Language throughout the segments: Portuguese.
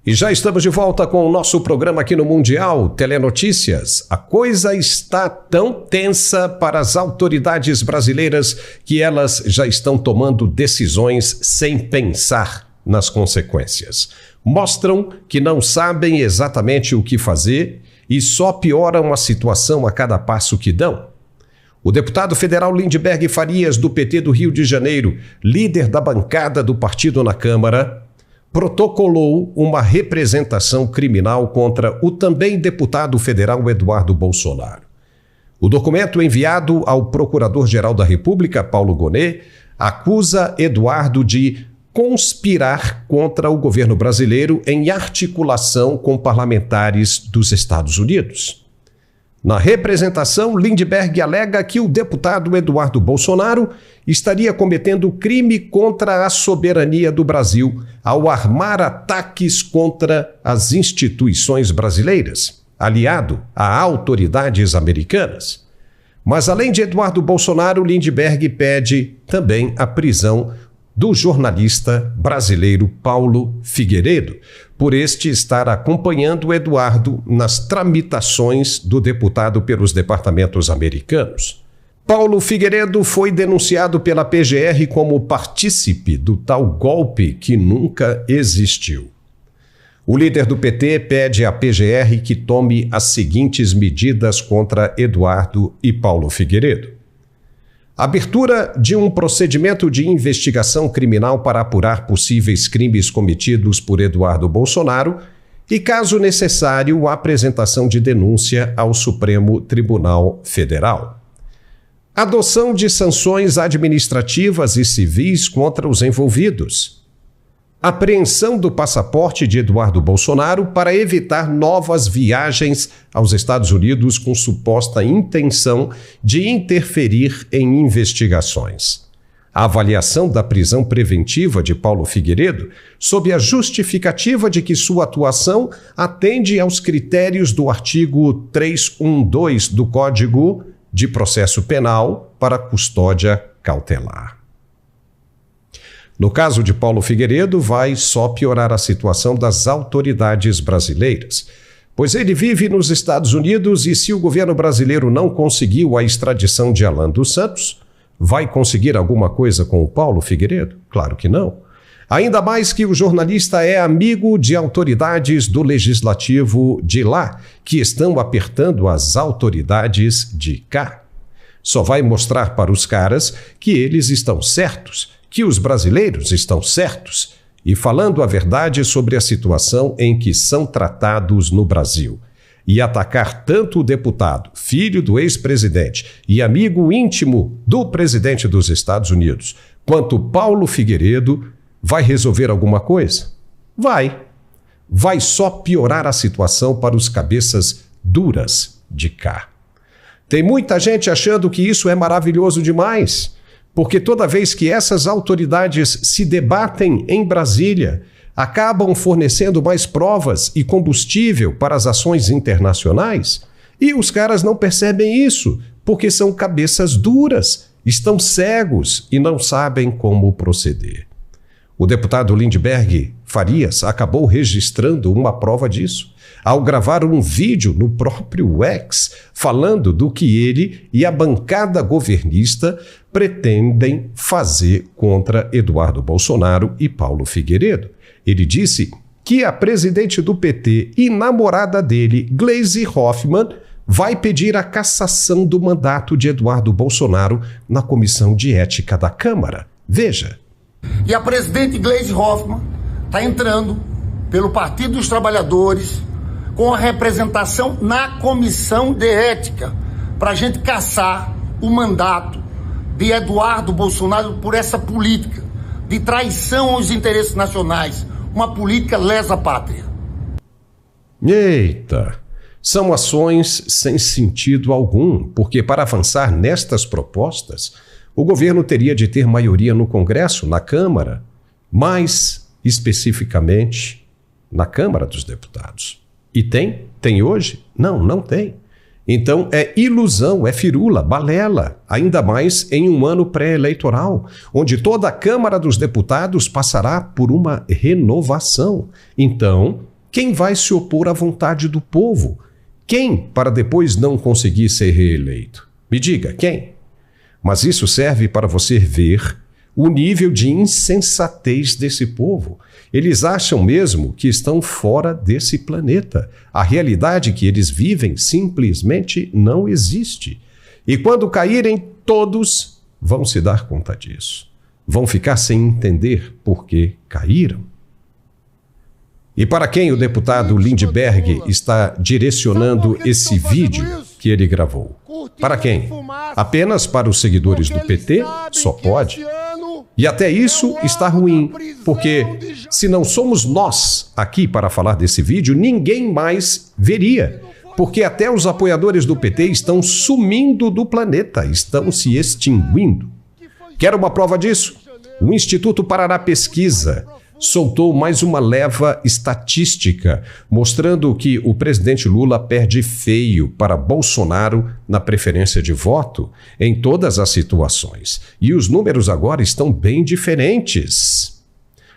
E já estamos de volta com o nosso programa aqui no Mundial Telenotícias. A coisa está tão tensa para as autoridades brasileiras que elas já estão tomando decisões sem pensar nas consequências. Mostram que não sabem exatamente o que fazer e só pioram a situação a cada passo que dão. O deputado federal Lindbergh Farias, do PT do Rio de Janeiro, líder da bancada do partido na Câmara, protocolou uma representação criminal contra o também deputado federal Eduardo Bolsonaro. O documento enviado ao Procurador-Geral da República, Paulo Gonet, acusa Eduardo de conspirar contra o governo brasileiro em articulação com parlamentares dos Estados Unidos. Na representação, Lindbergh alega que o deputado Eduardo Bolsonaro estaria cometendo crime contra a soberania do Brasil ao armar ataques contra as instituições brasileiras, aliado a autoridades americanas. Mas, além de Eduardo Bolsonaro, Lindbergh pede também a prisão do jornalista brasileiro Paulo Figueiredo, por este estar acompanhando Eduardo nas tramitações do deputado pelos departamentos americanos. Paulo Figueiredo foi denunciado pela PGR como partícipe do tal golpe que nunca existiu. O líder do PT pede à PGR que tome as seguintes medidas contra Eduardo e Paulo Figueiredo. Abertura de um procedimento de investigação criminal para apurar possíveis crimes cometidos por Eduardo Bolsonaro e, caso necessário, a apresentação de denúncia ao Supremo Tribunal Federal. Adoção de sanções administrativas e civis contra os envolvidos. Apreensão do passaporte de Eduardo Bolsonaro para evitar novas viagens aos Estados Unidos com suposta intenção de interferir em investigações. A avaliação da prisão preventiva de Paulo Figueiredo sob a justificativa de que sua atuação atende aos critérios do artigo 312 do Código de Processo Penal para custódia cautelar. No caso de Paulo Figueiredo, vai só piorar a situação das autoridades brasileiras, pois ele vive nos Estados Unidos e se o governo brasileiro não conseguiu a extradição de Alan dos Santos, vai conseguir alguma coisa com o Paulo Figueiredo? Claro que não. Ainda mais que o jornalista é amigo de autoridades do legislativo de lá, que estão apertando as autoridades de cá. Só vai mostrar para os caras que eles estão certos, que os brasileiros estão certos e falando a verdade sobre a situação em que são tratados no Brasil. E atacar tanto o deputado, filho do ex-presidente e amigo íntimo do presidente dos Estados Unidos, quanto Paulo Figueiredo, vai resolver alguma coisa? Vai. Vai só piorar a situação para os cabeças duras de cá. Tem muita gente achando que isso é maravilhoso demais, porque toda vez que essas autoridades se debatem em Brasília, acabam fornecendo mais provas e combustível para as ações internacionais, e os caras não percebem isso, porque são cabeças duras, estão cegos e não sabem como proceder. O deputado Lindbergh Farias acabou registrando uma prova disso, ao gravar um vídeo no próprio X, falando do que ele e a bancada governista pretendem fazer contra Eduardo Bolsonaro e Paulo Figueiredo. Ele disse que a presidente do PT e namorada dele, Gleisi Hoffmann, vai pedir a cassação do mandato de Eduardo Bolsonaro na Comissão de Ética da Câmara. Veja. E a presidente Gleisi Hoffmann está entrando pelo Partido dos Trabalhadores com a representação na Comissão de Ética para a gente cassar o mandato de Eduardo Bolsonaro por essa política de traição aos interesses nacionais, uma política lesa-pátria. Eita! São ações sem sentido algum, porque para avançar nestas propostas, o governo teria de ter maioria no Congresso, na Câmara, mais especificamente na Câmara dos Deputados. E tem? Tem hoje? Não, não tem. Então é ilusão, é firula, balela, ainda mais em um ano pré-eleitoral, onde toda a Câmara dos Deputados passará por uma renovação. Então, Quem vai se opor à vontade do povo? Quem, para depois não conseguir ser reeleito? Me diga, quem? Mas isso serve para você ver o nível de insensatez desse povo. Eles acham mesmo que estão fora desse planeta. A realidade que eles vivem simplesmente não existe. E quando caírem, todos vão se dar conta disso. Vão ficar sem entender por que caíram. E para quem o deputado Lindbergh está direcionando esse vídeo que ele gravou? Para quem? Apenas para os seguidores do PT? Só pode. E até isso está ruim, porque se não somos nós aqui para falar desse vídeo, ninguém mais veria. Porque até os apoiadores do PT estão sumindo do planeta, estão se extinguindo. Quer uma prova disso? O Instituto Paraná Pesquisa soltou mais uma leva estatística, mostrando que o presidente Lula perde feio para Bolsonaro na preferência de voto em todas as situações. E os números agora estão bem diferentes.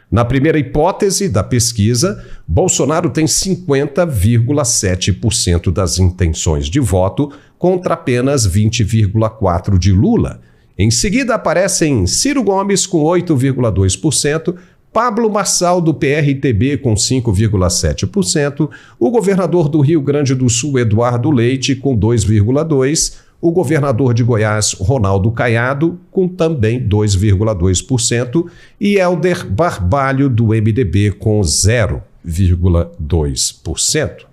Na primeira hipótese da pesquisa, Bolsonaro tem 50,7% das intenções de voto contra apenas 20,4% de Lula. Em seguida aparecem Ciro Gomes com 8,2%, Pablo Marçal, do PRTB, com 5,7%, o governador do Rio Grande do Sul, Eduardo Leite, com 2,2%, o governador de Goiás, Ronaldo Caiado, com também 2,2%, e Helder Barbalho, do MDB, com 0,2%.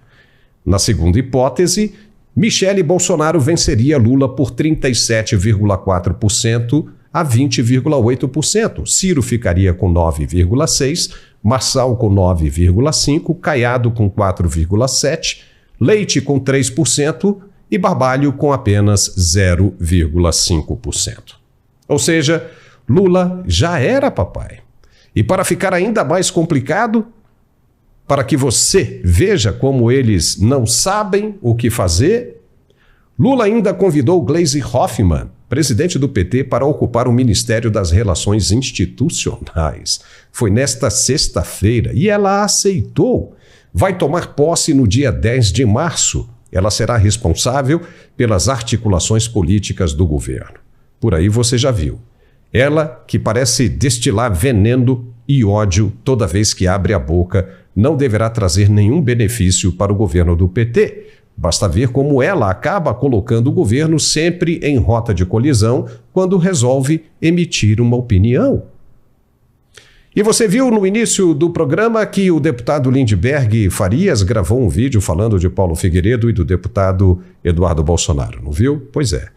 Na segunda hipótese, Michele Bolsonaro venceria Lula por 37,4% a 20,8%. Ciro ficaria com 9,6%, Marçal com 9,5%, Caiado com 4,7%, Leite com 3% e Barbalho com apenas 0,5%. Ou seja, Lula já era papai. E para ficar ainda mais complicado, para que você veja como eles não sabem o que fazer, Lula ainda convidou Gleisi Hoffmann, presidente do PT, para ocupar o Ministério das Relações Institucionais. Foi nesta sexta-feira e ela aceitou. Vai tomar posse no dia 10 de março. Ela será responsável pelas articulações políticas do governo. Por aí você já viu. Ela, que parece destilar veneno e ódio toda vez que abre a boca, não deverá trazer nenhum benefício para o governo do PT. Basta ver como ela acaba colocando o governo sempre em rota de colisão quando resolve emitir uma opinião. E você viu no início do programa que o deputado Lindbergh Farias gravou um vídeo falando de Paulo Figueiredo e do deputado Eduardo Bolsonaro, não viu? Pois é.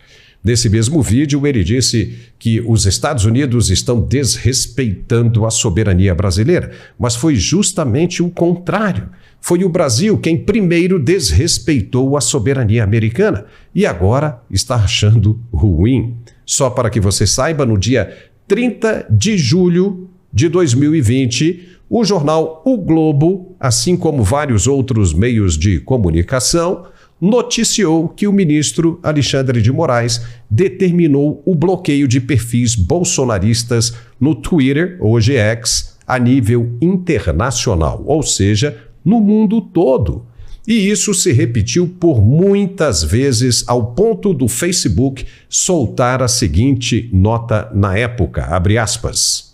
Nesse mesmo vídeo, ele disse que os Estados Unidos estão desrespeitando a soberania brasileira, mas foi justamente o contrário. Foi o Brasil quem primeiro desrespeitou a soberania americana e agora está achando ruim. Só para que você saiba, no dia 30 de julho de 2020, o jornal O Globo, assim como vários outros meios de comunicação, noticiou que o ministro Alexandre de Moraes determinou o bloqueio de perfis bolsonaristas no Twitter, hoje X, a nível internacional, ou seja, no mundo todo. E isso se repetiu por muitas vezes ao ponto do Facebook soltar a seguinte nota na época, abre aspas.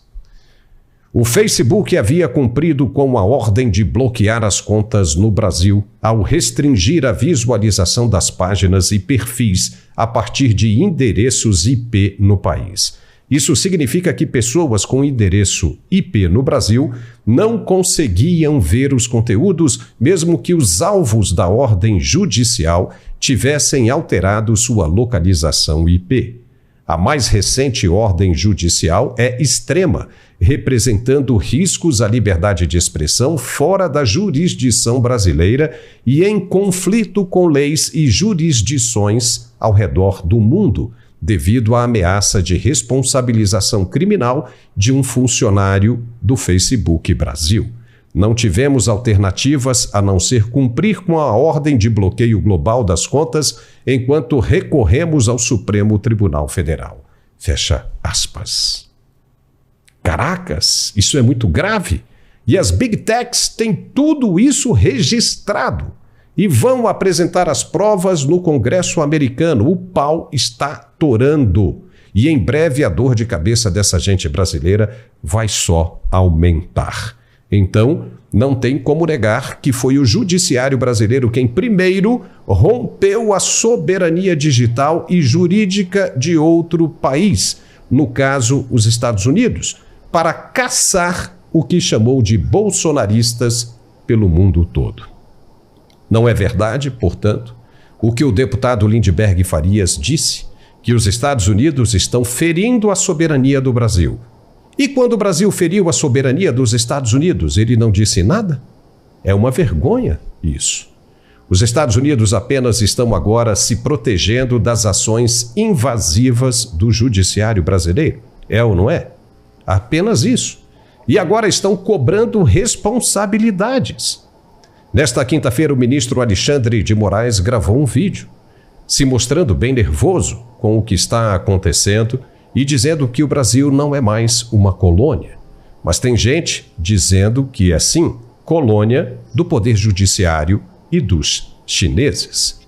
O Facebook havia cumprido com a ordem de bloquear as contas no Brasil ao restringir a visualização das páginas e perfis a partir de endereços IP no país. Isso significa que pessoas com endereço IP no Brasil não conseguiam ver os conteúdos, mesmo que os alvos da ordem judicial tivessem alterado sua localização IP. A mais recente ordem judicial é extrema, representando riscos à liberdade de expressão fora da jurisdição brasileira e em conflito com leis e jurisdições ao redor do mundo, devido à ameaça de responsabilização criminal de um funcionário do Facebook Brasil. Não tivemos alternativas a não ser cumprir com a ordem de bloqueio global das contas enquanto recorremos ao Supremo Tribunal Federal. Fecha aspas. Caracas, isso é muito grave. E as Big Techs têm tudo isso registrado e vão apresentar as provas no Congresso americano. O pau está torando e em breve a dor de cabeça dessa gente brasileira vai só aumentar. Então, não tem como negar que foi o judiciário brasileiro quem primeiro rompeu a soberania digital e jurídica de outro país, no caso, os Estados Unidos, para caçar o que chamou de bolsonaristas pelo mundo todo. Não é verdade, portanto, o que o deputado Lindbergh Farias disse, que os Estados Unidos estão ferindo a soberania do Brasil. E quando o Brasil feriu a soberania dos Estados Unidos, ele não disse nada? É uma vergonha isso. Os Estados Unidos apenas estão agora se protegendo das ações invasivas do judiciário brasileiro. É ou não é? Apenas isso. E agora estão cobrando responsabilidades. Nesta quinta-feira, o ministro Alexandre de Moraes gravou um vídeo, se mostrando bem nervoso com o que está acontecendo e dizendo que o Brasil não é mais uma colônia. Mas tem gente dizendo que é sim colônia do poder judiciário e dos chineses.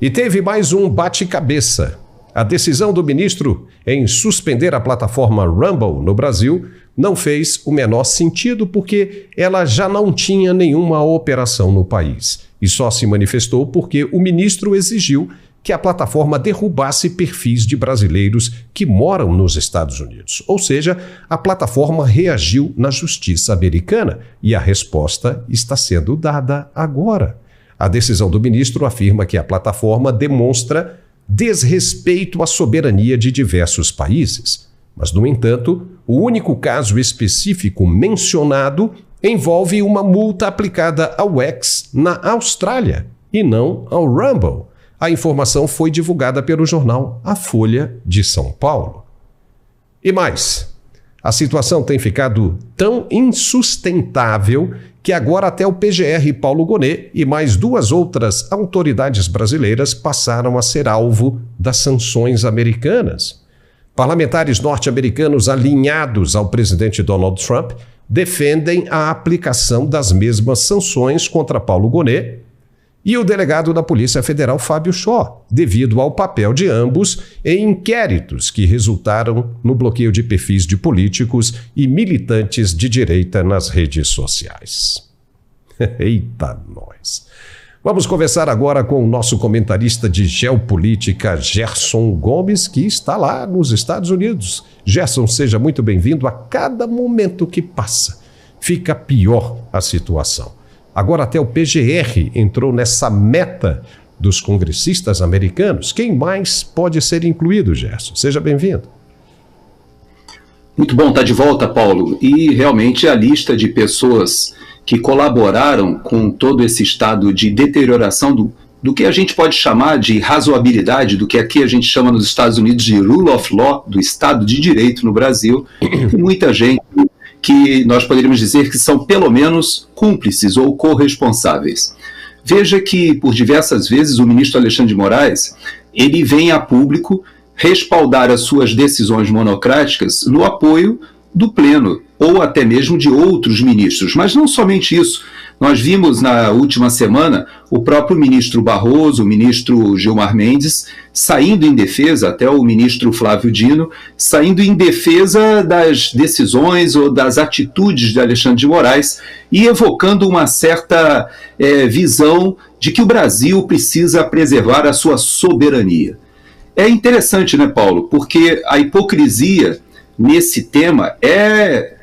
E teve mais um bate-cabeça. A decisão do ministro em suspender a plataforma Rumble no Brasil não fez o menor sentido porque ela já não tinha nenhuma operação no país. E só se manifestou porque o ministro exigiu que a plataforma derrubasse perfis de brasileiros que moram nos Estados Unidos. Ou seja, a plataforma reagiu na justiça americana e a resposta está sendo dada agora. A decisão do ministro afirma que a plataforma demonstra desrespeito à soberania de diversos países. Mas, no entanto, o único caso específico mencionado envolve uma multa aplicada ao X na Austrália e não ao Rumble. A informação foi divulgada pelo jornal A Folha de São Paulo. E mais, a situação tem ficado tão insustentável que agora até o PGR Paulo Gonet e mais duas outras autoridades brasileiras passaram a ser alvo das sanções americanas. Parlamentares norte-americanos alinhados ao presidente Donald Trump defendem a aplicação das mesmas sanções contra Paulo Gonet e o delegado da Polícia Federal Fábio Shaw, devido ao papel de ambos em inquéritos que resultaram no bloqueio de perfis de políticos e militantes de direita nas redes sociais. Eita nós! Vamos conversar agora com o nosso comentarista de geopolítica, Gerson Gomes, que está lá nos Estados Unidos. Gerson, seja muito bem-vindo. A cada momento que passa, fica pior a situação. Agora até o PGR entrou nessa meta dos congressistas americanos. Quem mais pode ser incluído, Gerson? Seja bem-vindo. Muito bom estar de volta, Paulo. E realmente a lista de pessoas que colaboraram com todo esse estado de deterioração do que a gente pode chamar de razoabilidade, do que aqui a gente chama nos Estados Unidos de rule of law, do Estado de Direito no Brasil, e muita gente que nós poderíamos dizer que são pelo menos cúmplices ou corresponsáveis. Veja que por diversas vezes o ministro Alexandre de Moraes, ele vem a público respaldar as suas decisões monocráticas no apoio do pleno, ou até mesmo de outros ministros. Mas não somente isso. Nós vimos na última semana o próprio ministro Barroso, o ministro Gilmar Mendes, saindo em defesa, até o ministro Flávio Dino, saindo em defesa das decisões ou das atitudes de Alexandre de Moraes e evocando uma certa visão de que o Brasil precisa preservar a sua soberania. É interessante, né, Paulo? Porque a hipocrisia nesse tema é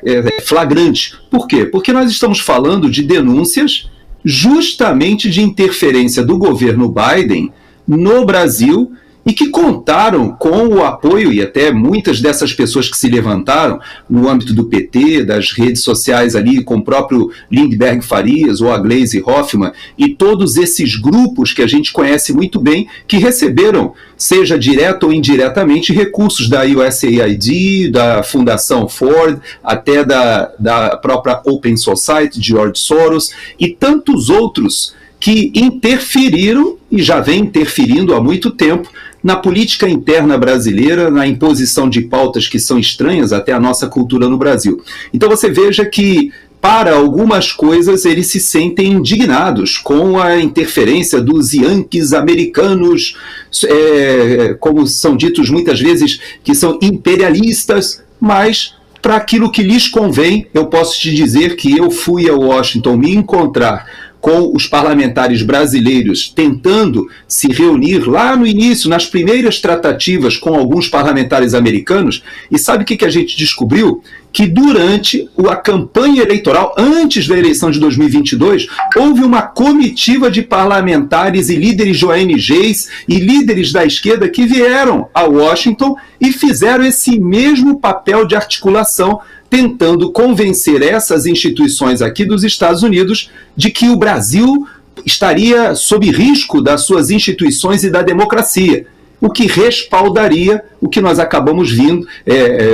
flagrante. Por quê? Porque nós estamos falando de denúncias justamente de interferência do governo Biden no Brasil e que contaram com o apoio, e até muitas dessas pessoas que se levantaram no âmbito do PT, das redes sociais ali, com o próprio Lindbergh Farias ou a Gleisi Hoffmann, e todos esses grupos que a gente conhece muito bem, que receberam, seja direto ou indiretamente, recursos da USAID, da Fundação Ford, até da própria Open Society, de George Soros, e tantos outros que interferiram, e já vem interferindo há muito tempo, na política interna brasileira, na imposição de pautas que são estranhas até à nossa cultura no Brasil. Então você veja que para algumas coisas eles se sentem indignados com a interferência dos Yankees americanos, como são ditos muitas vezes, que são imperialistas, mas para aquilo que lhes convém, eu posso te dizer que eu fui a Washington me encontrar com os parlamentares brasileiros tentando se reunir lá no início, nas primeiras tratativas com alguns parlamentares americanos, e sabe o que a gente descobriu? Que durante a campanha eleitoral, antes da eleição de 2022, houve uma comitiva de parlamentares e líderes de ONGs e líderes da esquerda que vieram a Washington e fizeram esse mesmo papel de articulação, tentando convencer essas instituições aqui dos Estados Unidos de que o Brasil estaria sob risco das suas instituições e da democracia, o que respaldaria o que nós acabamos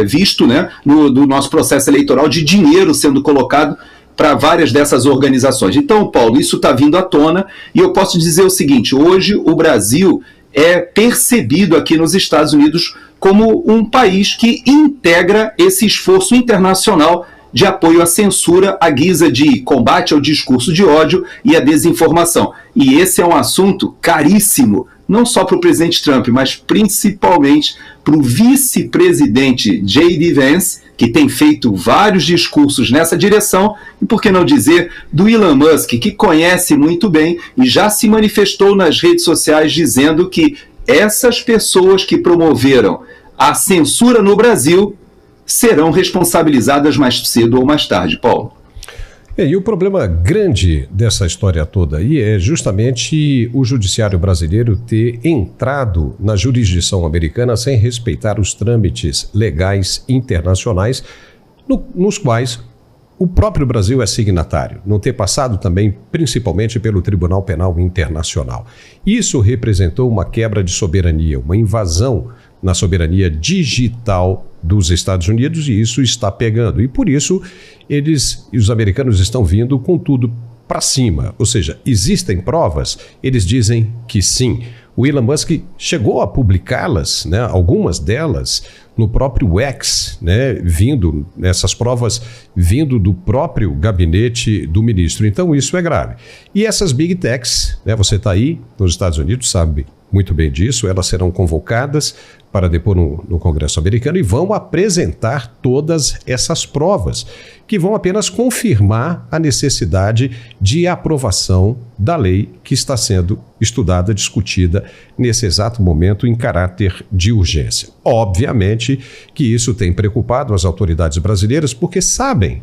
visto, né, no nosso processo eleitoral, de dinheiro sendo colocado para várias dessas organizações. Então, Paulo, isso está vindo à tona, e eu posso dizer o seguinte: hoje o Brasil é percebido aqui nos Estados Unidos como um país que integra esse esforço internacional de apoio à censura à guisa de combate ao discurso de ódio e à desinformação. E esse é um assunto caríssimo, não só para o presidente Trump, mas principalmente para o vice-presidente J.D. Vance, que tem feito vários discursos nessa direção, e por que não dizer do Elon Musk, que conhece muito bem e já se manifestou nas redes sociais dizendo que essas pessoas que promoveram a censura no Brasil serão responsabilizadas mais cedo ou mais tarde, Paulo. E o problema grande dessa história toda aí é justamente o judiciário brasileiro ter entrado na jurisdição americana sem respeitar os trâmites legais internacionais nos quais o próprio Brasil é signatário, não ter passado também principalmente pelo Tribunal Penal Internacional. Isso representou uma quebra de soberania, uma invasão na soberania digital dos Estados Unidos, e isso está pegando. E por isso os americanos estão vindo com tudo para cima. Ou seja, existem provas? Eles dizem que sim. O Elon Musk chegou a publicá-las, né, algumas delas, no próprio X, né, essas provas vindo do próprio gabinete do ministro. Então isso é grave. E essas Big Techs, né, você está aí nos Estados Unidos, sabe muito bem disso, elas serão convocadas para depor no Congresso americano e vão apresentar todas essas provas, que vão apenas confirmar a necessidade de aprovação da lei que está sendo estudada, discutida nesse exato momento em caráter de urgência. Obviamente que isso tem preocupado as autoridades brasileiras, porque sabem,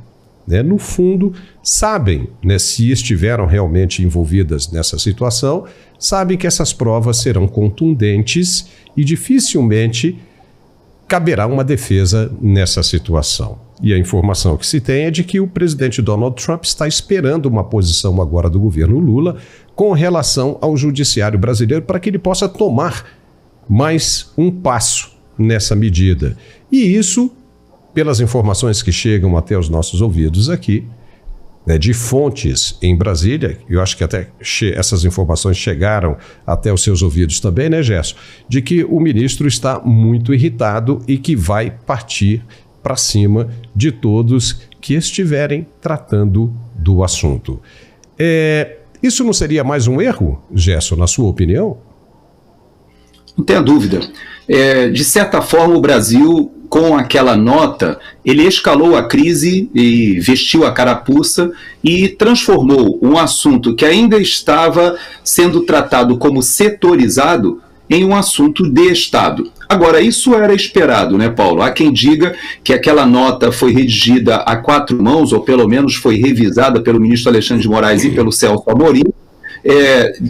né, no fundo, sabem, né, se estiveram realmente envolvidas nessa situação, sabem que essas provas serão contundentes e dificilmente caberá uma defesa nessa situação. E a informação que se tem é de que o presidente Donald Trump está esperando uma posição agora do governo Lula com relação ao judiciário brasileiro para que ele possa tomar mais um passo nessa medida. E isso, pelas informações que chegam até os nossos ouvidos aqui, né, de fontes em Brasília, eu acho que até essas informações chegaram até os seus ouvidos também, né, Gerson? De que o ministro está muito irritado e que vai partir para cima de todos que estiverem tratando do assunto. Isso não seria mais um erro, Gerson, na sua opinião? Não tenha dúvida. De certa forma, o Brasil, com aquela nota, ele escalou a crise e vestiu a carapuça e transformou um assunto que ainda estava sendo tratado como setorizado em um assunto de Estado. Agora, isso era esperado, né, Paulo? Há quem diga que aquela nota foi redigida a quatro mãos, ou pelo menos foi revisada pelo ministro Alexandre de Moraes e pelo Celso Amorim,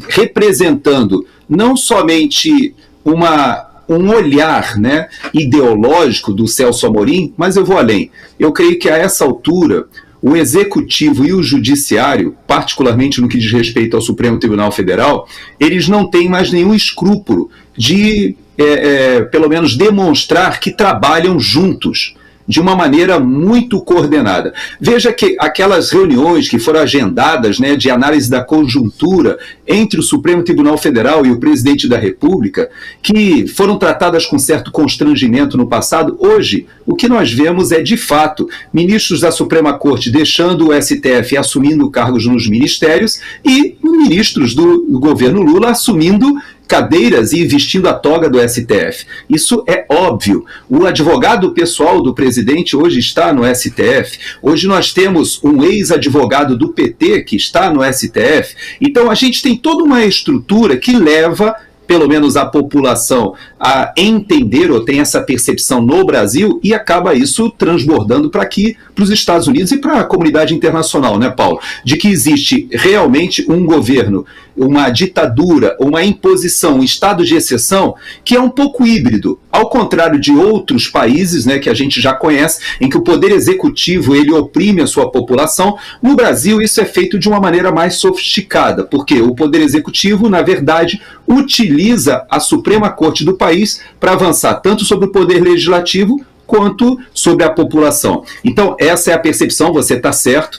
representando não somente um olhar, né, ideológico do Celso Amorim, mas eu vou além. Eu creio que a essa altura o Executivo e o Judiciário, particularmente no que diz respeito ao Supremo Tribunal Federal, eles não têm mais nenhum escrúpulo de, pelo menos, demonstrar que trabalham juntos. de uma maneira muito coordenada. Veja que aquelas reuniões que foram agendadas, né, de análise da conjuntura entre o Supremo Tribunal Federal e o presidente da República, que foram tratadas com certo constrangimento no passado, hoje o que nós vemos é, de fato, ministros da Suprema Corte deixando o STF e assumindo cargos nos ministérios e ministros do governo Lula assumindo cadeiras e vestindo a toga do STF. Isso é óbvio. O advogado pessoal do presidente hoje está no STF. Hoje nós temos um ex-advogado do PT que está no STF. Então a gente tem toda uma estrutura que leva, pelo menos a população, a entender ou tem essa percepção no Brasil e acaba isso transbordando para aqui, para os Estados Unidos e para a comunidade internacional, né, Paulo? De que existe realmente um governo, uma ditadura, uma imposição, um estado de exceção que é um pouco híbrido, ao contrário de outros países, né, que a gente já conhece, em que o poder executivo ele oprime a sua população. No Brasil isso é feito de uma maneira mais sofisticada, porque o poder executivo, na verdade, utiliza a Suprema Corte do país para avançar tanto sobre o poder legislativo quanto sobre a população. Então, essa é a percepção, você está certo.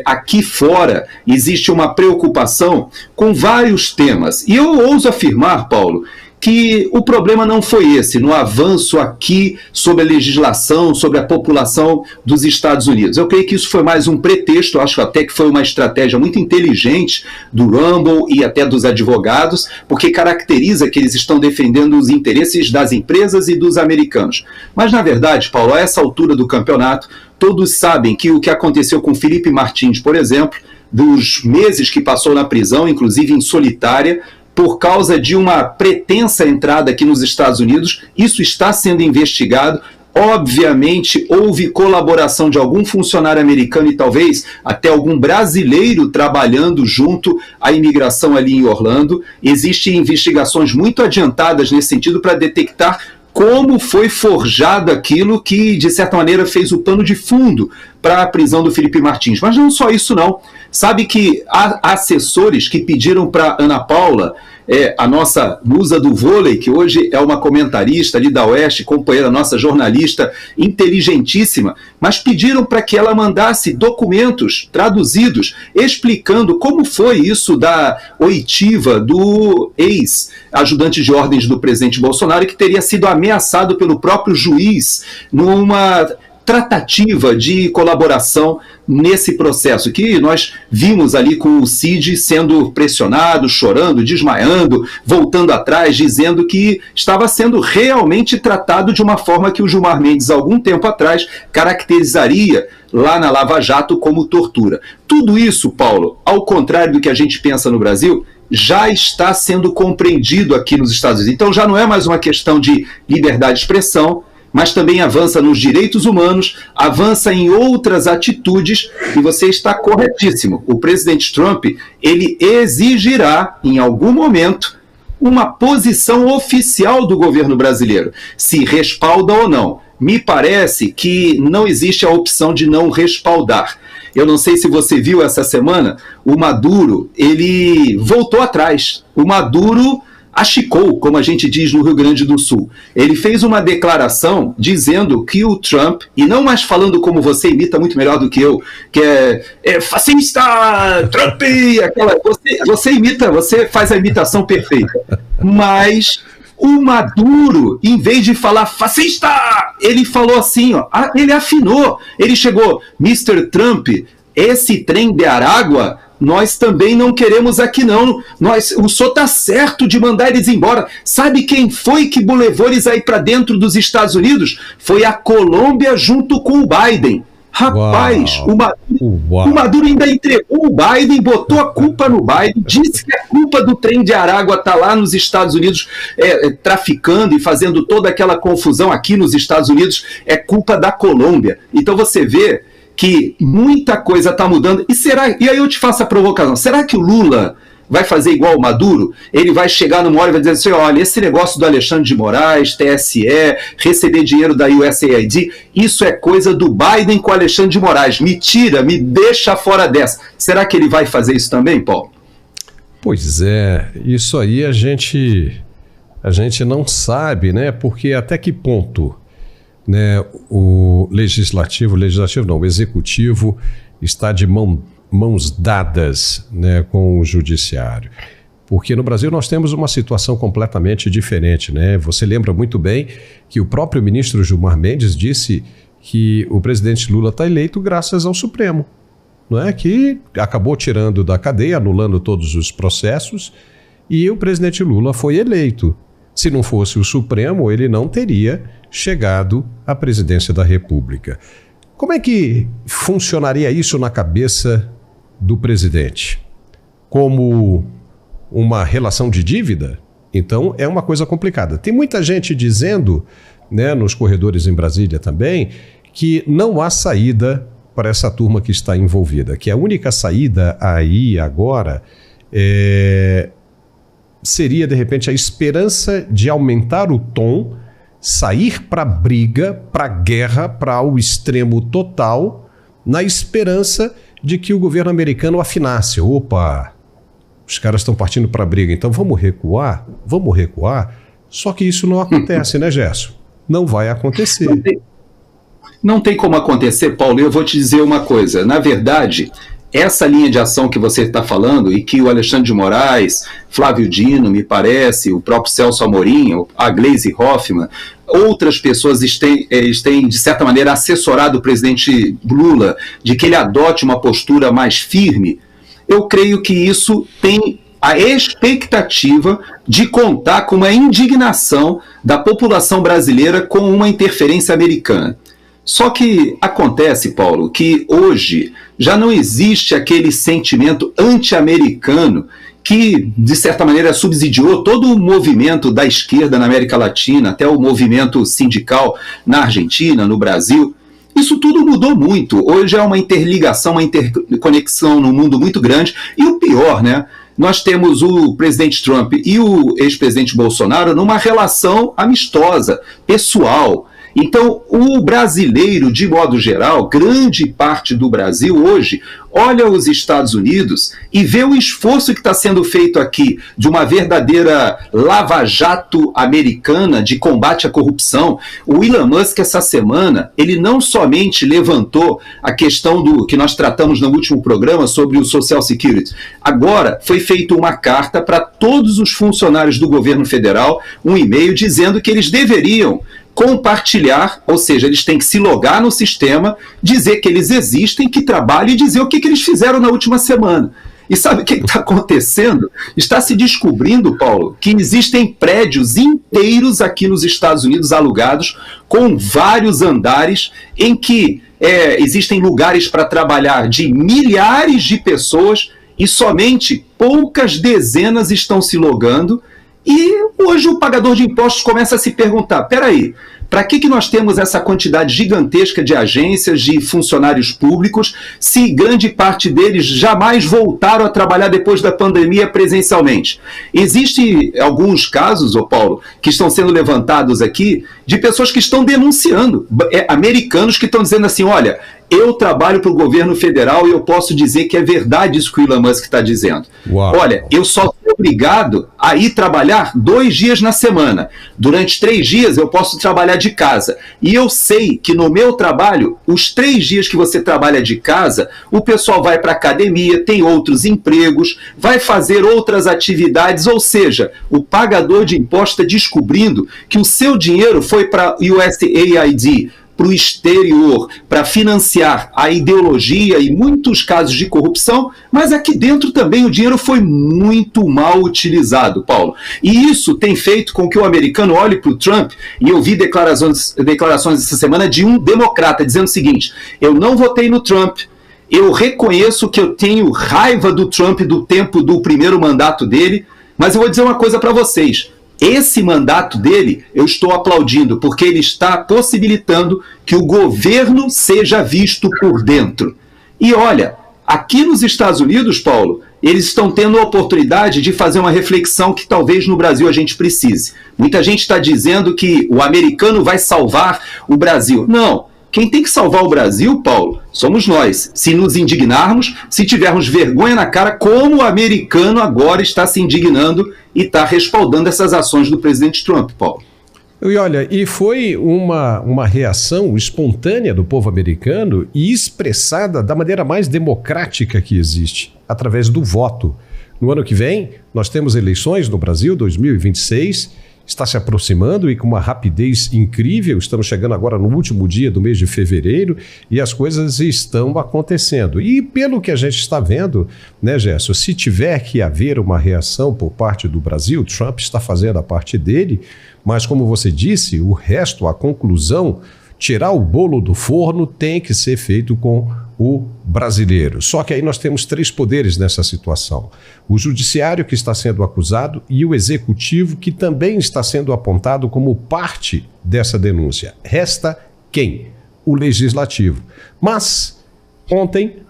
Aqui fora existe uma preocupação com vários temas. E eu ouso afirmar, Paulo, que o problema não foi esse, no avanço aqui sobre a legislação, sobre a população dos Estados Unidos. Eu creio que isso foi mais um pretexto, acho até que foi uma estratégia muito inteligente do Rumble e até dos advogados, porque caracteriza que eles estão defendendo os interesses das empresas e dos americanos. Mas, na verdade, Paulo, a essa altura do campeonato, todos sabem que o que aconteceu com Felipe Martins, por exemplo, dos meses que passou na prisão, inclusive em solitária, por causa de uma pretensa entrada aqui nos Estados Unidos, isso está sendo investigado. Obviamente, houve colaboração de algum funcionário americano e talvez até algum brasileiro trabalhando junto à imigração ali em Orlando. Existem investigações muito adiantadas nesse sentido para detectar como foi forjado aquilo que, de certa maneira, fez o pano de fundo para a prisão do Felipe Martins. Mas não só isso, não. Sabe que há assessores que pediram para Ana Paula, a nossa musa do vôlei, que hoje é uma comentarista ali da Oeste, companheira nossa, jornalista inteligentíssima, mas pediram para que ela mandasse documentos traduzidos explicando como foi isso da oitiva do ex-ajudante de ordens do presidente Bolsonaro, que teria sido ameaçado pelo próprio juiz numa tratativa de colaboração nesse processo, que nós vimos ali com o Cid sendo pressionado, chorando, desmaiando, voltando atrás, dizendo que estava sendo realmente tratado de uma forma que o Gilmar Mendes, algum tempo atrás, caracterizaria lá na Lava Jato como tortura. Tudo isso, Paulo, ao contrário do que a gente pensa no Brasil, já está sendo compreendido aqui nos Estados Unidos. Então já não é mais uma questão de liberdade de expressão, mas também avança nos direitos humanos, avança em outras atitudes, e você está corretíssimo. O presidente Trump, ele exigirá, em algum momento, uma posição oficial do governo brasileiro, se respalda ou não. Me parece que não existe a opção de não respaldar. Eu não sei se você viu essa semana, o Maduro, ele voltou atrás. O Maduro achicou, como a gente diz no Rio Grande do Sul. Ele fez uma declaração dizendo que o Trump, e não mais falando como você imita muito melhor do que eu, que é fascista, Trump, você imita, você faz a imitação perfeita. Mas o Maduro, em vez de falar fascista, ele falou assim, ele afinou, ele chegou, Mr. Trump, esse trem de Aragua, nós também não queremos aqui não. O senhor está certo de mandar eles embora. Sabe quem foi que levou eles aí para dentro dos Estados Unidos? Foi a Colômbia junto com o Biden. Rapaz, o Maduro ainda entregou o Biden, botou a culpa no Biden, disse que a culpa do trem de Aragua está lá nos Estados Unidos traficando e fazendo toda aquela confusão aqui nos Estados Unidos, é culpa da Colômbia. Então você vê que muita coisa está mudando. E aí eu te faço a provocação, será que o Lula vai fazer igual o Maduro? Ele vai chegar numa hora e vai dizer assim, olha, esse negócio do Alexandre de Moraes, TSE, receber dinheiro da USAID, isso é coisa do Biden com o Alexandre de Moraes. Me tira, me deixa fora dessa. Será que ele vai fazer isso também, Paulo? Pois é, isso aí a gente não sabe, né? Porque até que ponto né, o executivo está de mãos dadas, né, com o judiciário. Porque no Brasil nós temos uma situação completamente diferente, né? Você lembra muito bem que o próprio ministro Gilmar Mendes disse que o presidente Lula está eleito graças ao Supremo, não é? Que acabou tirando da cadeia, anulando todos os processos, e o presidente Lula foi eleito. Se não fosse o Supremo, ele não teria chegado à presidência da República. Como é que funcionaria isso na cabeça do presidente? Como uma relação de dívida? Então é uma coisa complicada. Tem muita gente dizendo, né, nos corredores em Brasília também, que não há saída para essa turma que está envolvida, que a única saída aí agora seria, de repente, a esperança de aumentar o tom, sair para a briga, para a guerra, para o extremo total, na esperança de que o governo americano afinasse. Opa, os caras estão partindo para a briga, então vamos recuar? Vamos recuar? Só que isso não acontece, né, Gerson? Não vai acontecer. Não tem como acontecer, Paulo. Eu vou te dizer uma coisa. Na verdade, essa linha de ação que você está falando e que o Alexandre de Moraes, Flávio Dino, me parece, o próprio Celso Amorim, a Gleisi Hoffmann, outras pessoas têm, de certa maneira, assessorado o presidente Lula de que ele adote uma postura mais firme. Eu creio que isso tem a expectativa de contar com uma indignação da população brasileira com uma interferência americana. Só que acontece, Paulo, que hoje já não existe aquele sentimento anti-americano que, de certa maneira, subsidiou todo o movimento da esquerda na América Latina, até o movimento sindical na Argentina, no Brasil. Isso tudo mudou muito. Hoje é uma interligação, uma interconexão no mundo muito grande. E o pior, né? Nós temos o presidente Trump e o ex-presidente Bolsonaro numa relação amistosa, pessoal. Então, o brasileiro, de modo geral, grande parte do Brasil hoje, olha os Estados Unidos e vê o esforço que está sendo feito aqui de uma verdadeira lava-jato americana de combate à corrupção. O Elon Musk, essa semana, ele não somente levantou a questão do que nós tratamos no último programa sobre o Social Security. Agora, foi feita uma carta para todos os funcionários do governo federal, um e-mail dizendo que eles deveriam compartilhar, ou seja, eles têm que se logar no sistema, dizer que eles existem, que trabalham e dizer o que eles fizeram na última semana. E sabe o que está acontecendo? Está se descobrindo, Paulo, que existem prédios inteiros aqui nos Estados Unidos alugados, com vários andares, em que existem lugares para trabalhar de milhares de pessoas e somente poucas dezenas estão se logando. E hoje o pagador de impostos começa a se perguntar, peraí, para que nós temos essa quantidade gigantesca de agências, de funcionários públicos, se grande parte deles jamais voltaram a trabalhar depois da pandemia presencialmente? Existem alguns casos, Paulo, que estão sendo levantados aqui, de pessoas que estão denunciando, americanos que estão dizendo assim, olha, eu trabalho para o governo federal e eu posso dizer que é verdade isso que o Elon Musk está dizendo. Uau. Olha, eu só sou obrigado a ir trabalhar 2 dias na semana. Durante 3 dias eu posso trabalhar de casa. E eu sei que no meu trabalho, os 3 dias que você trabalha de casa, o pessoal vai para a academia, tem outros empregos, vai fazer outras atividades, ou seja, o pagador de imposto está descobrindo que o seu dinheiro foi para o USAID, para o exterior, para financiar a ideologia e muitos casos de corrupção, mas aqui dentro também o dinheiro foi muito mal utilizado, Paulo. E isso tem feito com que o americano olhe para o Trump, e eu vi declarações essa semana de um democrata dizendo o seguinte, eu não votei no Trump, eu reconheço que eu tenho raiva do Trump do tempo do primeiro mandato dele, mas eu vou dizer uma coisa para vocês, esse mandato dele eu estou aplaudindo, porque ele está possibilitando que o governo seja visto por dentro. E olha, aqui nos Estados Unidos, Paulo, eles estão tendo a oportunidade de fazer uma reflexão que talvez no Brasil a gente precise. Muita gente está dizendo que o americano vai salvar o Brasil. Não. Quem tem que salvar o Brasil, Paulo, somos nós. Se nos indignarmos, se tivermos vergonha na cara, como o americano agora está se indignando e está respaldando essas ações do presidente Trump, Paulo. E olha, e foi uma reação espontânea do povo americano e expressada da maneira mais democrática que existe, através do voto. No ano que vem, nós temos eleições no Brasil, 2026, está se aproximando e com uma rapidez incrível. Estamos chegando agora no último dia do mês de fevereiro e as coisas estão acontecendo. E pelo que a gente está vendo, né, Gerson, se tiver que haver uma reação por parte do Brasil, Trump está fazendo a parte dele, mas como você disse, o resto, a conclusão, tirar o bolo do forno tem que ser feito com o brasileiro. Só que aí nós temos 3 poderes nessa situação. O judiciário, que está sendo acusado, e o executivo, que também está sendo apontado como parte dessa denúncia. Resta quem? O legislativo. Mas, ontem,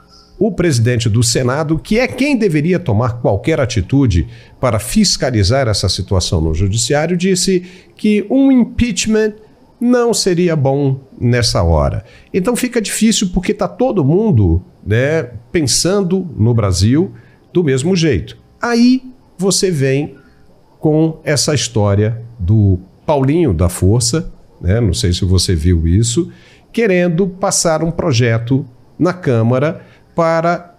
o presidente do Senado, que é quem deveria tomar qualquer atitude para fiscalizar essa situação no judiciário, disse que um impeachment não seria bom nessa hora. Então fica difícil porque está todo mundo, né, pensando no Brasil do mesmo jeito. Aí você vem com essa história do Paulinho da Força, né, não sei se você viu isso, querendo passar um projeto na Câmara para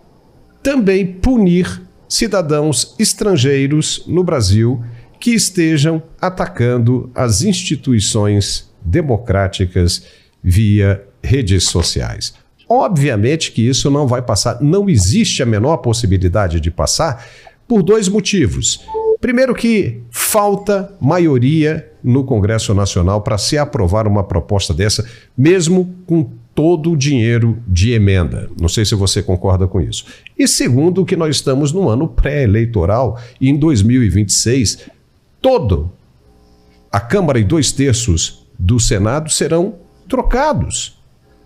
também punir cidadãos estrangeiros no Brasil que estejam atacando as instituições democráticas via redes sociais. Obviamente que isso não vai passar, não existe a menor possibilidade de passar por 2 motivos. Primeiro que falta maioria no Congresso Nacional para se aprovar uma proposta dessa, mesmo com todo o dinheiro de emenda. Não sei se você concorda com isso. E segundo que nós estamos num ano pré-eleitoral e em 2026, a Câmara e 2/3 do Senado serão trocados.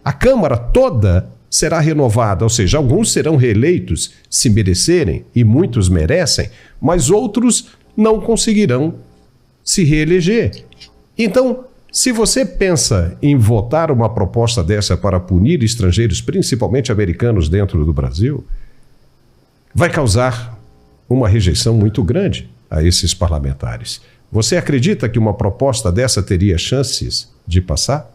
A Câmara toda será renovada, ou seja, alguns serão reeleitos se merecerem, e muitos merecem, mas outros não conseguirão se reeleger. Então, se você pensa em votar uma proposta dessa para punir estrangeiros, principalmente americanos, dentro do Brasil, vai causar uma rejeição muito grande a esses parlamentares. Você acredita que uma proposta dessa teria chances de passar?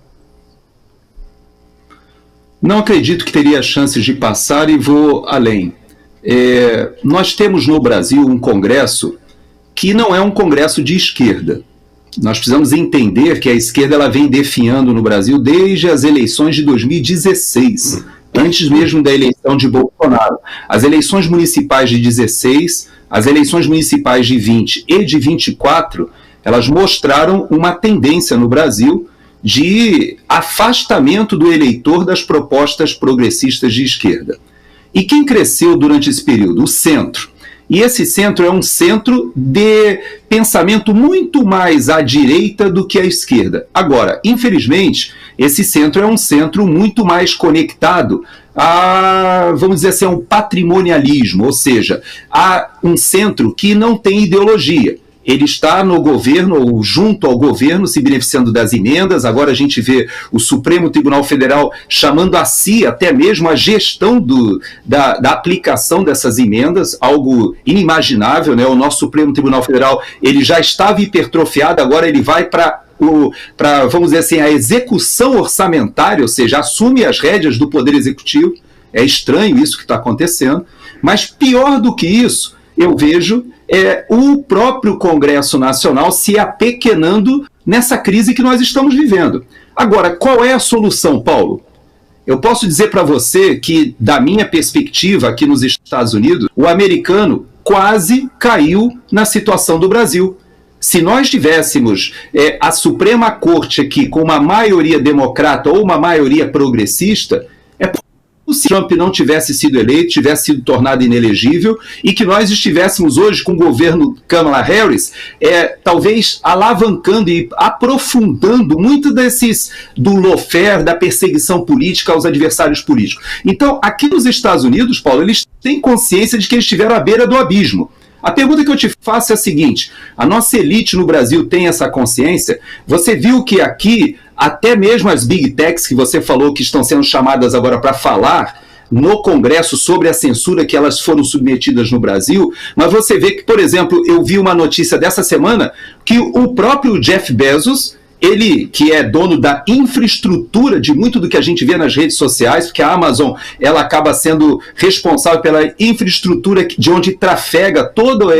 Não acredito que teria chances de passar e vou além. Nós temos no Brasil um Congresso que não é um Congresso de esquerda. Nós precisamos entender que a esquerda ela vem definhando no Brasil desde as eleições de 2016, antes mesmo da eleição de Bolsonaro. As eleições municipais de 16, as eleições municipais de 20 e de 24, elas mostraram uma tendência no Brasil de afastamento do eleitor das propostas progressistas de esquerda. E quem cresceu durante esse período? O centro. E esse centro é um centro de pensamento muito mais à direita do que à esquerda. Agora, infelizmente, esse centro é um centro muito mais conectado a, vamos dizer assim, a um patrimonialismo, ou seja, a um centro que não tem ideologia. Ele está no governo, ou junto ao governo, se beneficiando das emendas. Agora a gente vê o Supremo Tribunal Federal chamando a si até mesmo a gestão da aplicação dessas emendas, algo inimaginável, né? O nosso Supremo Tribunal Federal ele já estava hipertrofiado, agora ele vai para, vamos dizer assim, a execução orçamentária, ou seja, assume as rédeas do Poder Executivo. É estranho isso que está acontecendo, mas pior do que isso, eu vejo o próprio Congresso Nacional se apequenando nessa crise que nós estamos vivendo. Agora, qual é a solução, Paulo? Eu posso dizer para você que, da minha perspectiva aqui nos Estados Unidos, o americano quase caiu na situação do Brasil. Se nós tivéssemos a Suprema Corte aqui com uma maioria democrata ou uma maioria progressista, se Trump não tivesse sido eleito, tivesse sido tornado inelegível e que nós estivéssemos hoje com o governo Kamala Harris, talvez alavancando e aprofundando muito do lawfare, da perseguição política aos adversários políticos. Então, aqui nos Estados Unidos, Paulo, eles têm consciência de que eles estiveram à beira do abismo. A pergunta que eu te faço é a seguinte: a nossa elite no Brasil tem essa consciência? Você viu que aqui, até mesmo as big techs que você falou que estão sendo chamadas agora para falar no Congresso sobre a censura que elas foram submetidas no Brasil, mas você vê que, por exemplo, eu vi uma notícia dessa semana que o próprio Jeff Bezos, ele que é dono da infraestrutura de muito do que a gente vê nas redes sociais, porque a Amazon ela acaba sendo responsável pela infraestrutura de onde trafega todos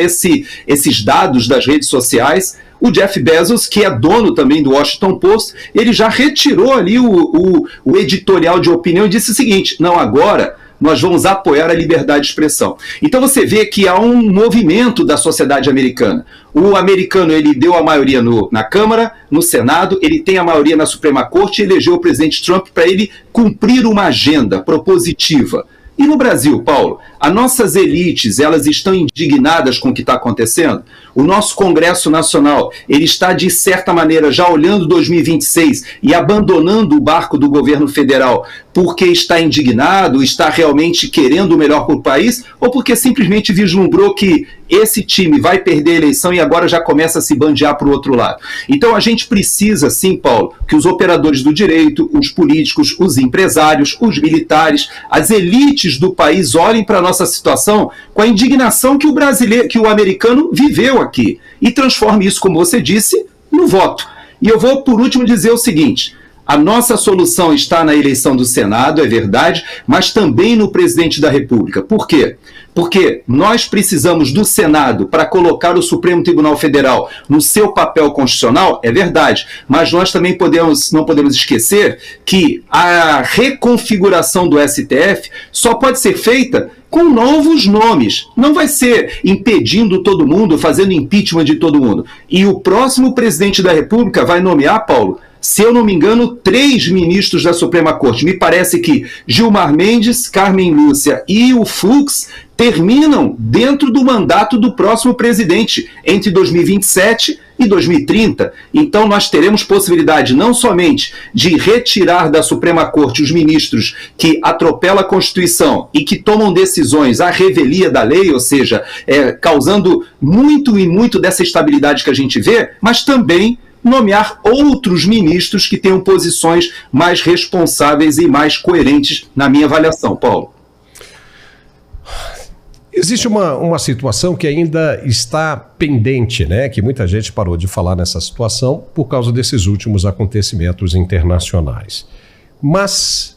esses dados das redes sociais. O Jeff Bezos, que é dono também do Washington Post, ele já retirou ali o editorial de opinião e disse o seguinte: não, agora nós vamos apoiar a liberdade de expressão. Então você vê que há um movimento da sociedade americana. O americano ele deu a maioria na Câmara, no Senado, ele tem a maioria na Suprema Corte e elegeu o presidente Trump para ele cumprir uma agenda propositiva. E no Brasil, Paulo, as nossas elites, elas estão indignadas com o que está acontecendo? O nosso Congresso Nacional, ele está, de certa maneira, já olhando 2026 e abandonando o barco do governo federal porque está indignado, está realmente querendo o melhor para o país, ou porque simplesmente vislumbrou que esse time vai perder a eleição e agora já começa a se bandear para o outro lado? Então a gente precisa, sim, Paulo, que os operadores do direito, os políticos, os empresários, os militares, as elites do país olhem para a nossa situação com a indignação que o brasileiro, que o americano viveu aqui, e transforme isso, como você disse, no voto. E eu vou, por último, dizer o seguinte: a nossa solução está na eleição do Senado, é verdade, mas também no presidente da República. Por quê? Porque nós precisamos do Senado para colocar o Supremo Tribunal Federal no seu papel constitucional, é verdade, mas nós também não podemos esquecer que a reconfiguração do STF só pode ser feita com novos nomes. Não vai ser impedindo todo mundo, fazendo impeachment de todo mundo. E o próximo presidente da República vai nomear, Paulo, se eu não me engano, 3 ministros da Suprema Corte. Me parece que Gilmar Mendes, Carmen Lúcia e o Fux terminam dentro do mandato do próximo presidente, entre 2027 e 2030. Então nós teremos possibilidade não somente de retirar da Suprema Corte os ministros que atropelam a Constituição e que tomam decisões à revelia da lei, ou seja, causando muito dessa estabilidade que a gente vê, mas também nomear outros ministros que tenham posições mais responsáveis e mais coerentes, na minha avaliação, Paulo. Existe uma situação que ainda está pendente, né? Que muita gente parou de falar nessa situação por causa desses últimos acontecimentos internacionais. Mas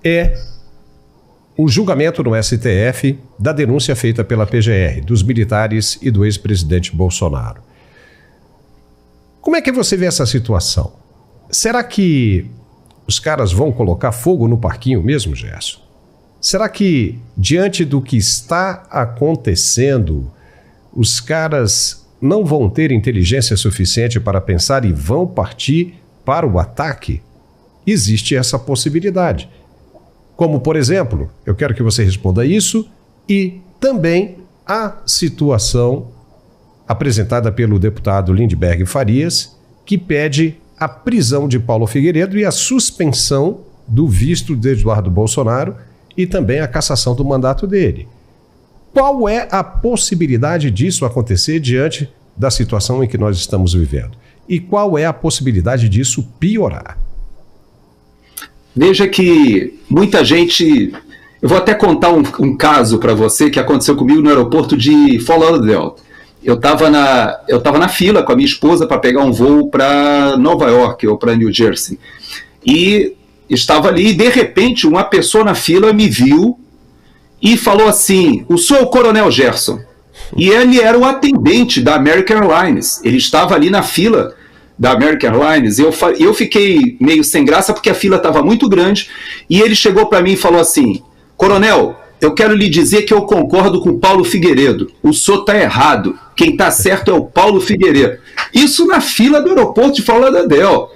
é o julgamento no STF da denúncia feita pela PGR, dos militares e do ex-presidente Bolsonaro. Como é que você vê essa situação? Será que os caras vão colocar fogo no parquinho mesmo, Gerson? Será que, diante do que está acontecendo, os caras não vão ter inteligência suficiente para pensar e vão partir para o ataque? Existe essa possibilidade. Como, por exemplo, eu quero que você responda isso, e também a situação apresentada pelo deputado Lindbergh Farias, que pede a prisão de Paulo Figueiredo e a suspensão do visto de Eduardo Bolsonaro e também a cassação do mandato dele. Qual é a possibilidade disso acontecer diante da situação em que nós estamos vivendo? E qual é a possibilidade disso piorar? Veja que muita gente... Eu vou até contar um caso para você que aconteceu comigo no aeroporto de Fort Lauderdale. Eu estava na fila com a minha esposa para pegar um voo para Nova York ou para New Jersey. E estava ali e, de repente, uma pessoa na fila me viu e falou assim: "O senhor é o Coronel Gerson?" E ele era o atendente da American Airlines. Ele estava ali na fila da American Airlines. Eu fiquei meio sem graça porque a fila estava muito grande. E ele chegou para mim e falou assim: "Coronel, eu quero lhe dizer que eu concordo com o Paulo Figueiredo. O senhor está errado. Quem está certo é o Paulo Figueiredo." Isso na fila do aeroporto de Fort Lauderdale.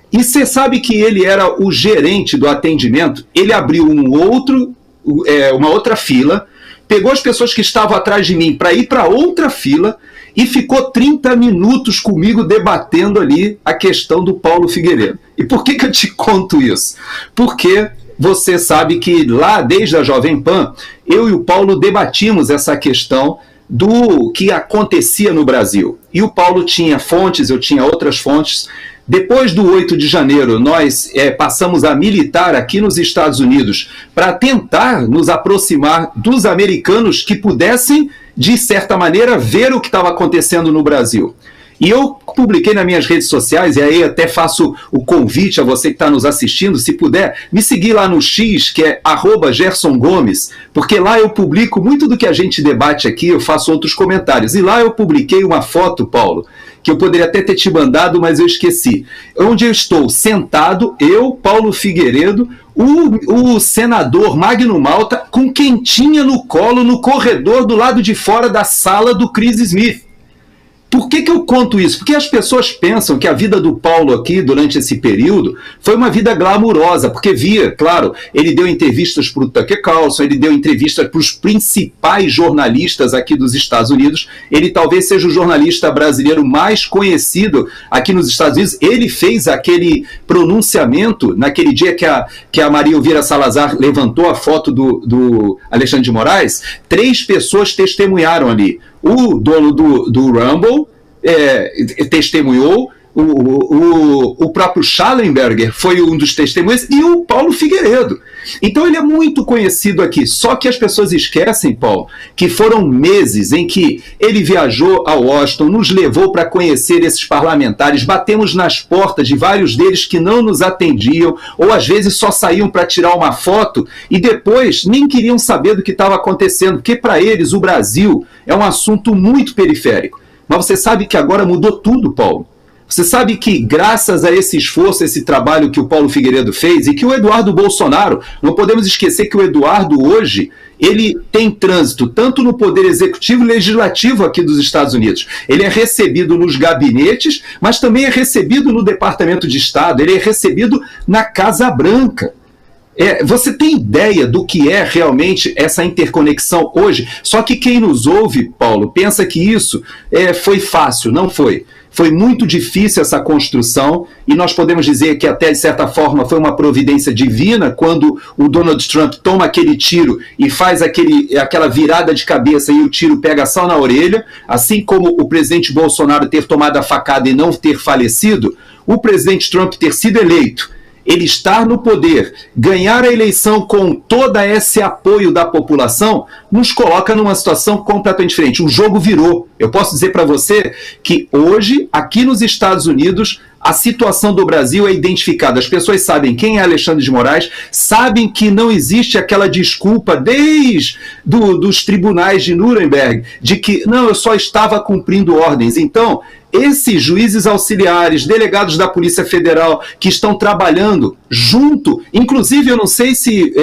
E você sabe que ele era o gerente do atendimento? Ele abriu uma outra fila, pegou as pessoas que estavam atrás de mim para ir para outra fila e ficou 30 minutos comigo debatendo ali a questão do Paulo Figueiredo. E por que eu te conto isso? Porque você sabe que lá, desde a Jovem Pan, eu e o Paulo debatimos essa questão do que acontecia no Brasil. E o Paulo tinha fontes, eu tinha outras fontes. Depois do 8 de janeiro, nós passamos a militar aqui nos Estados Unidos para tentar nos aproximar dos americanos que pudessem, de certa maneira, ver o que estava acontecendo no Brasil. E eu publiquei nas minhas redes sociais, e aí até faço o convite a você que está nos assistindo, se puder, me seguir lá no X, que é @GersonGomes, porque lá eu publico muito do que a gente debate aqui, eu faço outros comentários. E lá eu publiquei uma foto, Paulo, que eu poderia até ter te mandado, mas eu esqueci. Onde eu estou sentado, eu, Paulo Figueiredo, o senador Magno Malta, com quentinha no colo, no corredor do lado de fora da sala do Chris Smith. Por que eu conto isso? Porque as pessoas pensam que a vida do Paulo aqui, durante esse período, foi uma vida glamurosa, porque claro, ele deu entrevistas para o Tucker Carlson, ele deu entrevistas para os principais jornalistas aqui dos Estados Unidos, ele talvez seja o jornalista brasileiro mais conhecido aqui nos Estados Unidos. Ele fez aquele pronunciamento, naquele dia que a Maria Elvira Salazar levantou a foto do Alexandre de Moraes, 3 pessoas testemunharam ali. O dono do Rumble testemunhou, o próprio Schallenberger foi um dos testemunhas, e o Paulo Figueiredo. Então ele é muito conhecido aqui, só que as pessoas esquecem, Paulo, que foram meses em que ele viajou a Washington, nos levou para conhecer esses parlamentares, batemos nas portas de vários deles que não nos atendiam, ou às vezes só saíam para tirar uma foto, e depois nem queriam saber do que estava acontecendo, porque para eles o Brasil é um assunto muito periférico. Mas você sabe que agora mudou tudo, Paulo. Você sabe que graças a esse esforço, esse trabalho que o Paulo Figueiredo fez, e que o Eduardo Bolsonaro, não podemos esquecer que o Eduardo hoje, ele tem trânsito tanto no poder executivo e legislativo aqui dos Estados Unidos. Ele é recebido nos gabinetes, mas também é recebido no Departamento de Estado, ele é recebido na Casa Branca. Você tem ideia do que é realmente essa interconexão hoje? Só que quem nos ouve, Paulo, pensa que isso foi fácil. Não foi. Foi muito difícil essa construção, e nós podemos dizer que até, de certa forma, foi uma providência divina quando o Donald Trump toma aquele tiro e faz aquela virada de cabeça e o tiro pega só na orelha, assim como o presidente Bolsonaro ter tomado a facada e não ter falecido, o presidente Trump ter sido eleito, ele estar no poder, ganhar a eleição com todo esse apoio da população, nos coloca numa situação completamente diferente. O jogo virou. Eu posso dizer para você que hoje, aqui nos Estados Unidos, a situação do Brasil é identificada. As pessoas sabem quem é Alexandre de Moraes, sabem que não existe aquela desculpa desde dos tribunais de Nuremberg, de que, não, eu só estava cumprindo ordens. Então, esses juízes auxiliares, delegados da Polícia Federal, que estão trabalhando junto, inclusive eu não sei se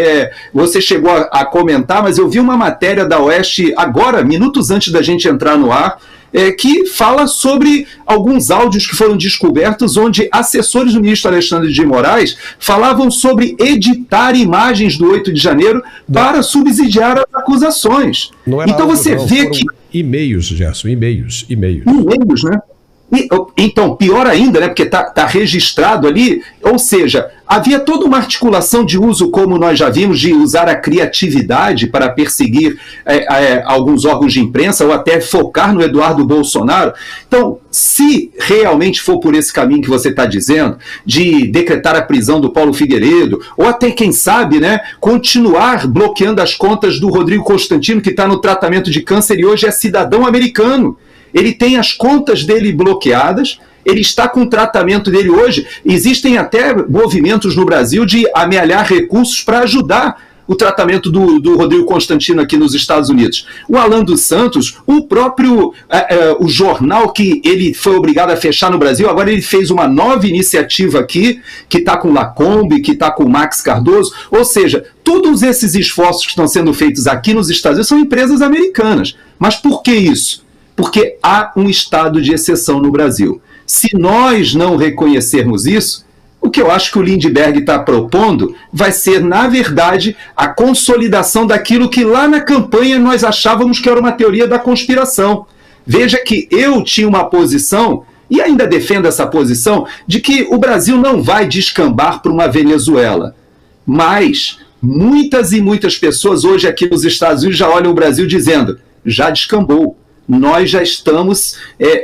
você chegou a comentar, mas eu vi uma matéria da Oeste agora, minutos antes da gente entrar no ar, que fala sobre alguns áudios que foram descobertos onde assessores do ministro Alexandre de Moraes falavam sobre editar imagens do 8 de janeiro para subsidiar as acusações. Então você vê que... E-mails, Gerson, e-mails. E-mails, né? Então, pior ainda, né, porque está registrado ali, ou seja, havia toda uma articulação de uso, como nós já vimos, de usar a criatividade para perseguir alguns órgãos de imprensa, ou até focar no Eduardo Bolsonaro. Então, se realmente for por esse caminho que você está dizendo, de decretar a prisão do Paulo Figueiredo, ou até, quem sabe, né, continuar bloqueando as contas do Rodrigo Constantino, que está no tratamento de câncer e hoje é cidadão americano, ele tem as contas dele bloqueadas, ele está com o tratamento dele hoje. Existem até movimentos no Brasil de amealhar recursos para ajudar o tratamento do Rodrigo Constantino aqui nos Estados Unidos. O Alan dos Santos, o próprio o jornal que ele foi obrigado a fechar no Brasil, agora ele fez uma nova iniciativa aqui, que está com Lacombe, que está com Max Cardoso, ou seja, todos esses esforços que estão sendo feitos aqui nos Estados Unidos são empresas americanas. Mas por que isso? Porque há um estado de exceção no Brasil. Se nós não reconhecermos isso, o que eu acho que o Lindbergh está propondo vai ser, na verdade, a consolidação daquilo que lá na campanha nós achávamos que era uma teoria da conspiração. Veja que eu tinha uma posição, e ainda defendo essa posição, de que o Brasil não vai descambar para uma Venezuela. Mas muitas e muitas pessoas hoje aqui nos Estados Unidos já olham o Brasil dizendo, já descambou. Nós já estamos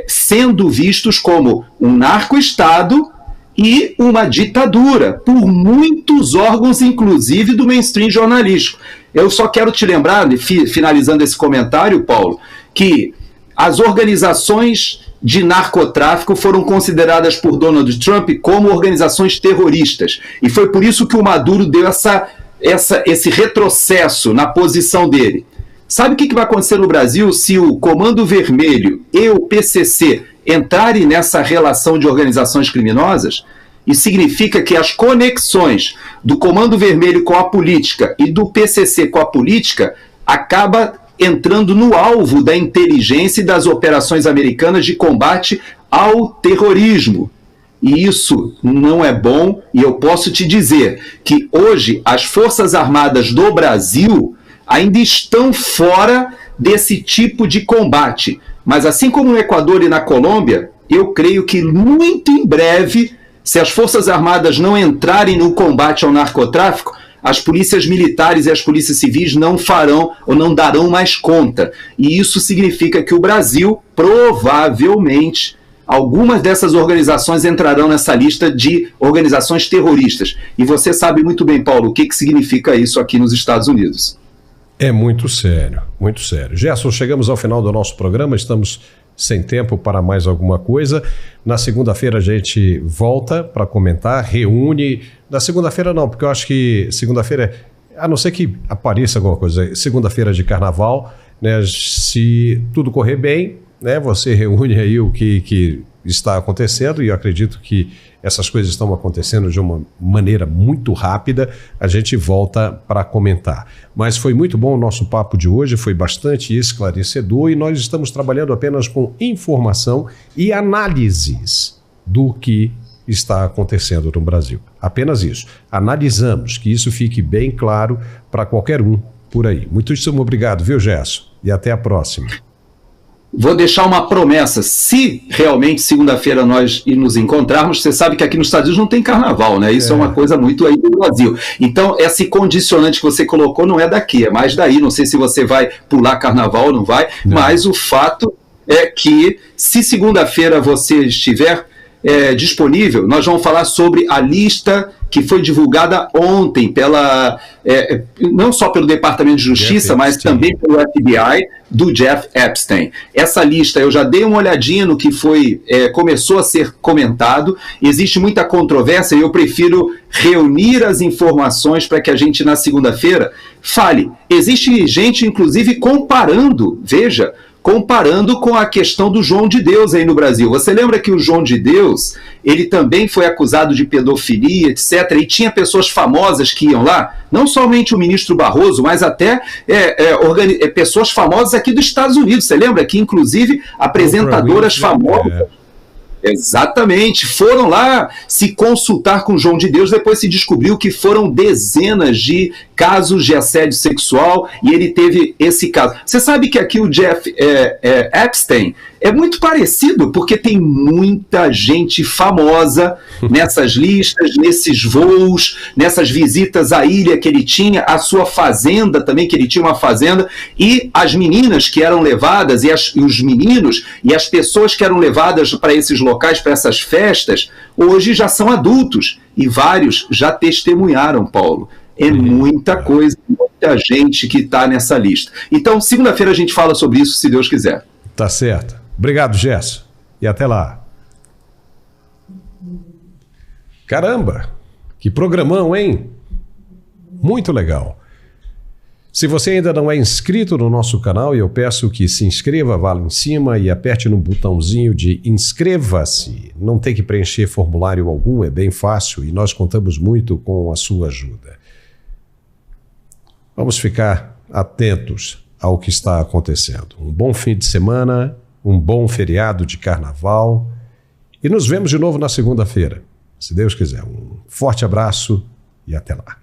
sendo vistos como um narco-estado e uma ditadura, por muitos órgãos, inclusive do mainstream jornalístico. Eu só quero te lembrar, finalizando esse comentário, Paulo, que as organizações de narcotráfico foram consideradas por Donald Trump como organizações terroristas. E foi por isso que o Maduro deu esse retrocesso na posição dele. Sabe o que vai acontecer no Brasil se o Comando Vermelho e o PCC entrarem nessa relação de organizações criminosas? Isso significa que as conexões do Comando Vermelho com a política e do PCC com a política acaba entrando no alvo da inteligência e das operações americanas de combate ao terrorismo. E isso não é bom, e eu posso te dizer que hoje as Forças Armadas do Brasil ainda estão fora desse tipo de combate. Mas assim como no Equador e na Colômbia, eu creio que muito em breve, se as Forças Armadas não entrarem no combate ao narcotráfico, as polícias militares e as polícias civis não farão ou não darão mais conta. E isso significa que o Brasil, provavelmente, algumas dessas organizações entrarão nessa lista de organizações terroristas. E você sabe muito bem, Paulo, o que significa isso aqui nos Estados Unidos. É muito sério, muito sério. Gerson, chegamos ao final do nosso programa, estamos sem tempo para mais alguma coisa. Na segunda-feira a gente volta para comentar, reúne. Na segunda-feira não, porque eu acho que segunda-feira, a não ser que apareça alguma coisa, segunda-feira de carnaval, né? Se tudo correr bem, né? Você reúne aí o que está acontecendo, e eu acredito que essas coisas estão acontecendo de uma maneira muito rápida, a gente volta para comentar. Mas foi muito bom o nosso papo de hoje, foi bastante esclarecedor, e nós estamos trabalhando apenas com informação e análises do que está acontecendo no Brasil. Apenas isso. Analisamos, que isso fique bem claro para qualquer um por aí. Muitíssimo obrigado, viu, Gerson? E até a próxima. Vou deixar uma promessa, se realmente segunda-feira nós nos encontrarmos, você sabe que aqui nos Estados Unidos não tem carnaval, né? Isso é uma coisa muito aí do Brasil. Então, esse condicionante que você colocou não é daqui, é mais daí. Não sei se você vai pular carnaval ou não vai, mas o fato é que, se segunda-feira você estiver disponível, nós vamos falar sobre a lista que foi divulgada ontem não só pelo Departamento de Justiça, mas também pelo FBI, do Jeff Epstein. Essa lista, eu já dei uma olhadinha no que começou a ser comentado. Existe muita controvérsia e eu prefiro reunir as informações para que a gente, na segunda-feira, fale. Existe gente, inclusive, comparando com a questão do João de Deus aí no Brasil. Você lembra que o João de Deus, ele também foi acusado de pedofilia, etc., e tinha pessoas famosas que iam lá, não somente o ministro Barroso, mas até pessoas famosas aqui dos Estados Unidos. Você lembra que, inclusive, apresentadoras famosas... Exatamente, foram lá se consultar com João de Deus, depois se descobriu que foram dezenas de casos de assédio sexual e ele teve esse caso. Você sabe que aqui o Jeff Epstein é muito parecido, porque tem muita gente famosa nessas listas, nesses voos, nessas visitas à ilha que ele tinha, a sua fazenda também, que ele tinha uma fazenda, e as meninas que eram levadas, e os meninos, e as pessoas que eram levadas para esses locais, para essas festas, hoje já são adultos, e vários já testemunharam, Paulo. É muita coisa, muita gente que está nessa lista. Então, segunda-feira a gente fala sobre isso, se Deus quiser. Tá certo. Obrigado, Gerson. E até lá. Caramba, que programão, hein? Muito legal. Se você ainda não é inscrito no nosso canal, eu peço que se inscreva, vá lá em cima e aperte no botãozinho de inscreva-se. Não tem que preencher formulário algum, é bem fácil e nós contamos muito com a sua ajuda. Vamos ficar atentos ao que está acontecendo. Um bom fim de semana, um bom feriado de carnaval e nos vemos de novo na segunda-feira, se Deus quiser. Um forte abraço e até lá.